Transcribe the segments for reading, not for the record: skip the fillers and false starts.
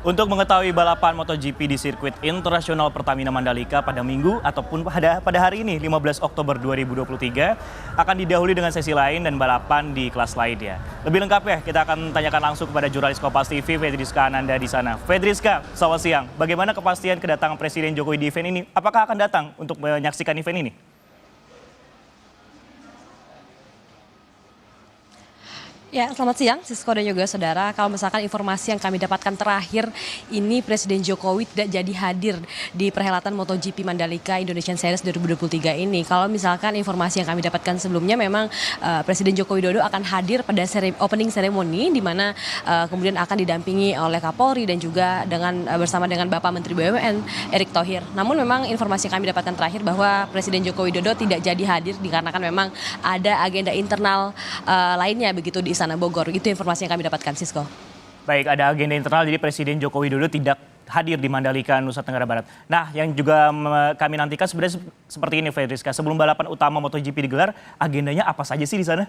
Untuk mengetahui balapan MotoGP di sirkuit internasional Pertamina Mandalika pada Minggu ataupun pada hari ini 15 Oktober 2023 akan didahului dengan sesi lain dan balapan di kelas lainnya. Lebih lengkap ya, kita akan tanyakan langsung kepada jurnalis Kompas TV Fedriska Ananda di sana. Fedriska, selamat siang. Bagaimana kepastian kedatangan Presiden Jokowi di event ini? Apakah akan datang untuk menyaksikan event ini? Ya, selamat siang Sisko dan juga saudara. Kalau misalkan informasi yang kami dapatkan terakhir ini Presiden Jokowi tidak jadi hadir di perhelatan MotoGP Mandalika Indonesian Series 2023 ini. Kalau misalkan informasi yang kami dapatkan sebelumnya memang Presiden Joko Widodo akan hadir pada opening ceremony di mana kemudian akan didampingi oleh Kapolri dan juga bersama dengan Bapak Menteri BUMN Erick Thohir. Namun memang informasi yang kami dapatkan terakhir bahwa Presiden Joko Widodo tidak jadi hadir dikarenakan memang ada agenda internal lainnya begitu di Istana Bogor. Itu informasi yang kami dapatkan, Sisko. Baik, ada agenda internal, jadi Presiden Joko Widodo tidak hadir di Mandalika, Nusa Tenggara Barat. Nah, yang juga kami nantikan sebenarnya seperti ini, Fedriska. Sebelum balapan utama MotoGP digelar, agendanya apa saja sih di sana?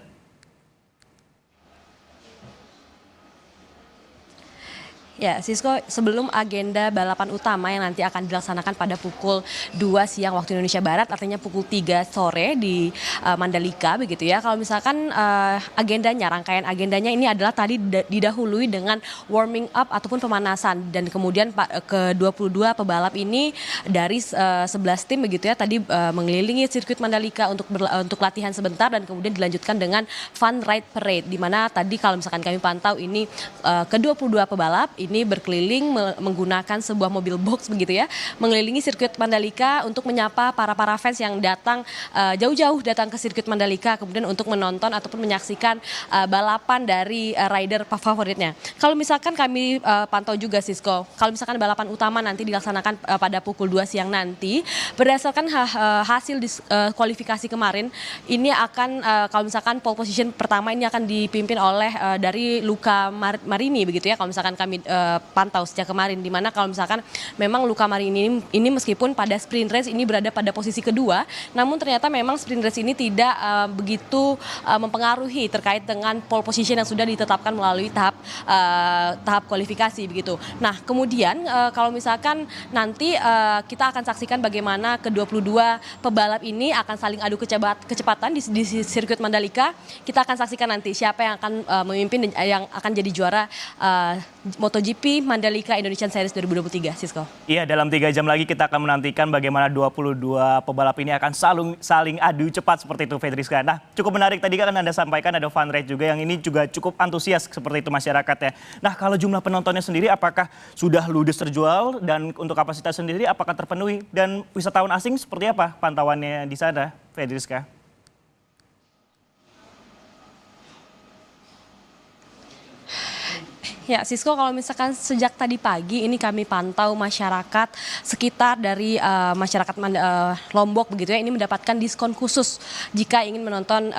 Ya, Sisko, sebelum agenda balapan utama yang nanti akan dilaksanakan pada pukul 2 siang waktu Indonesia Barat, artinya pukul 3 sore di Mandalika begitu ya. Kalau misalkan rangkaian agendanya ini adalah tadi didahului dengan warming up ataupun pemanasan dan kemudian ke-22 pebalap ini dari 11 tim begitu ya tadi mengelilingi sirkuit Mandalika untuk latihan sebentar dan kemudian dilanjutkan dengan fun ride parade di mana tadi kalau misalkan kami pantau ini ke-22 pebalap ini berkeliling menggunakan sebuah mobil box begitu ya, mengelilingi sirkuit Mandalika untuk menyapa para fans yang datang jauh-jauh datang ke sirkuit Mandalika kemudian untuk menonton ataupun menyaksikan balapan dari rider favoritnya. Kalau misalkan kami pantau juga Sisko, kalau misalkan balapan utama nanti dilaksanakan pada pukul 2 siang nanti, berdasarkan hasil kualifikasi kemarin, ini akan kalau misalkan pole position pertama ini akan dipimpin oleh dari Luca Marini begitu ya, kalau misalkan kami pantau sejak kemarin, di mana kalau misalkan memang Luca Marini ini meskipun pada sprint race ini berada pada posisi kedua, namun ternyata memang sprint race ini tidak begitu mempengaruhi terkait dengan pole position yang sudah ditetapkan melalui tahap kualifikasi begitu. Nah kemudian kalau misalkan nanti kita akan saksikan bagaimana ke-22 pebalap ini akan saling adu kecepatan di sirkuit Mandalika. Kita akan saksikan nanti siapa yang akan memimpin dan yang akan jadi juara MotoGP Mandalika Indonesian Series 2023, Sisko. Iya, dalam 3 jam lagi kita akan menantikan bagaimana 22 pebalap ini akan saling adu cepat seperti itu, Fedriska. Nah, cukup menarik tadi kan Anda sampaikan ada fun ride juga yang ini juga cukup antusias seperti itu masyarakatnya. Nah, kalau jumlah penontonnya sendiri apakah sudah ludes terjual dan untuk kapasitas sendiri apakah terpenuhi dan wisatawan asing seperti apa pantauannya di sana, Fedriska? Ya, Sisko, kalau misalkan sejak tadi pagi ini kami pantau masyarakat sekitar dari masyarakat Lombok begitu ya, ini mendapatkan diskon khusus jika ingin menonton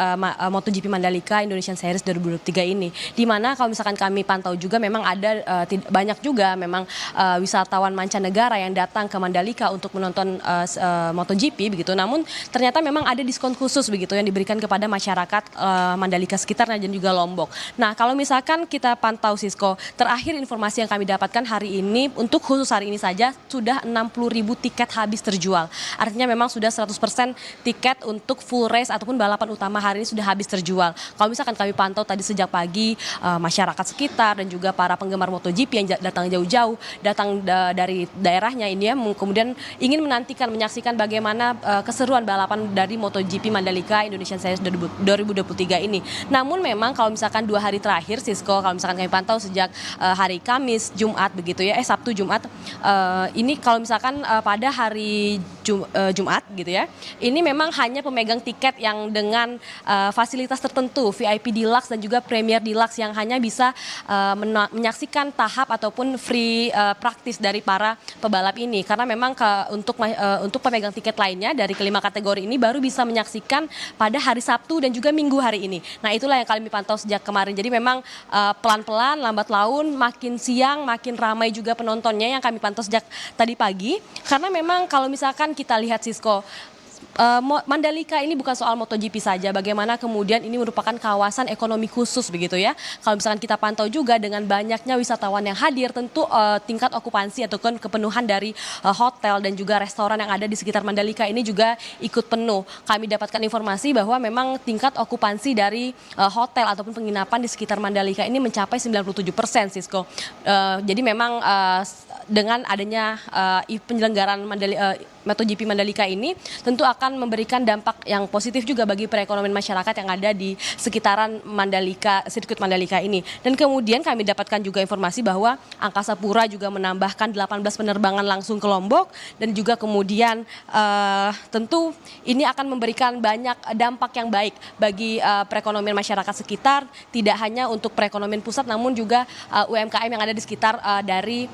MotoGP Mandalika Indonesian Series 2023 ini. Di mana kalau misalkan kami pantau juga memang ada banyak juga memang wisatawan mancanegara yang datang ke Mandalika untuk menonton MotoGP begitu. Namun ternyata memang ada diskon khusus begitu yang diberikan kepada masyarakat Mandalika sekitarnya dan juga Lombok. Nah, kalau misalkan kita pantau Sisko, terakhir informasi yang kami dapatkan hari ini, untuk khusus hari ini saja sudah 60.000 tiket habis terjual. Artinya memang sudah 100% tiket untuk full race ataupun balapan utama hari ini sudah habis terjual. Kalau misalkan kami pantau tadi sejak pagi, masyarakat sekitar dan juga para penggemar MotoGP yang datang jauh-jauh, datang dari daerahnya ini ya, kemudian ingin menyaksikan bagaimana keseruan balapan dari MotoGP Mandalika Indonesian Series 2023 ini. Namun memang kalau misalkan 2 hari terakhir, Sisko, kalau misalkan kami pantau sejak hari Kamis, Jumat begitu ya, Sabtu, Jumat. Ini kalau misalkan pada hari Jumat gitu ya, ini memang hanya pemegang tiket yang dengan fasilitas tertentu, VIP Deluxe dan juga Premier Deluxe yang hanya bisa menyaksikan tahap ataupun free praktis dari para pebalap ini. Karena memang untuk pemegang tiket lainnya dari kelima kategori ini baru bisa menyaksikan pada hari Sabtu dan juga Minggu hari ini. Nah itulah yang kami pantau sejak kemarin. Jadi memang pelan-pelan, lambat laun, makin siang, makin ramai juga penontonnya yang kami pantau sejak tadi pagi. Karena memang kalau misalkan kita lihat Sisko, Mandalika ini bukan soal MotoGP saja, bagaimana kemudian ini merupakan kawasan ekonomi khusus begitu ya. Kalau misalkan kita pantau juga dengan banyaknya wisatawan yang hadir, tentu tingkat okupansi ataupun kepenuhan dari hotel dan juga restoran yang ada di sekitar Mandalika ini juga ikut penuh. Kami dapatkan informasi bahwa memang tingkat okupansi dari hotel ataupun penginapan di sekitar Mandalika ini mencapai 97%, Sisko. Jadi memang dengan adanya penyelenggaraan MotoGP Mandalika ini tentu akan memberikan dampak yang positif juga bagi perekonomian masyarakat yang ada di sekitaran Mandalika, sirkuit Mandalika ini. Dan kemudian kami dapatkan juga informasi bahwa Angkasa Pura juga menambahkan 18 penerbangan langsung ke Lombok dan juga kemudian tentu ini akan memberikan banyak dampak yang baik bagi perekonomian masyarakat sekitar, tidak hanya untuk perekonomian pusat namun juga UMKM yang ada di sekitar dari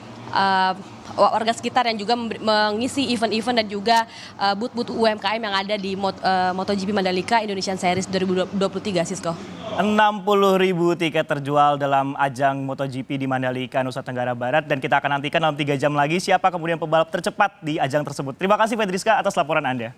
warga sekitar yang juga mengisi event-event dan juga booth-booth UMKM yang ada di MotoGP Mandalika Indonesian Series 2023, Sisko. 60.000 tiket terjual dalam ajang MotoGP di Mandalika, Nusa Tenggara Barat, dan kita akan nantikan dalam 3 jam lagi siapa kemudian pebalap tercepat di ajang tersebut. Terima kasih Fedriska atas laporan Anda.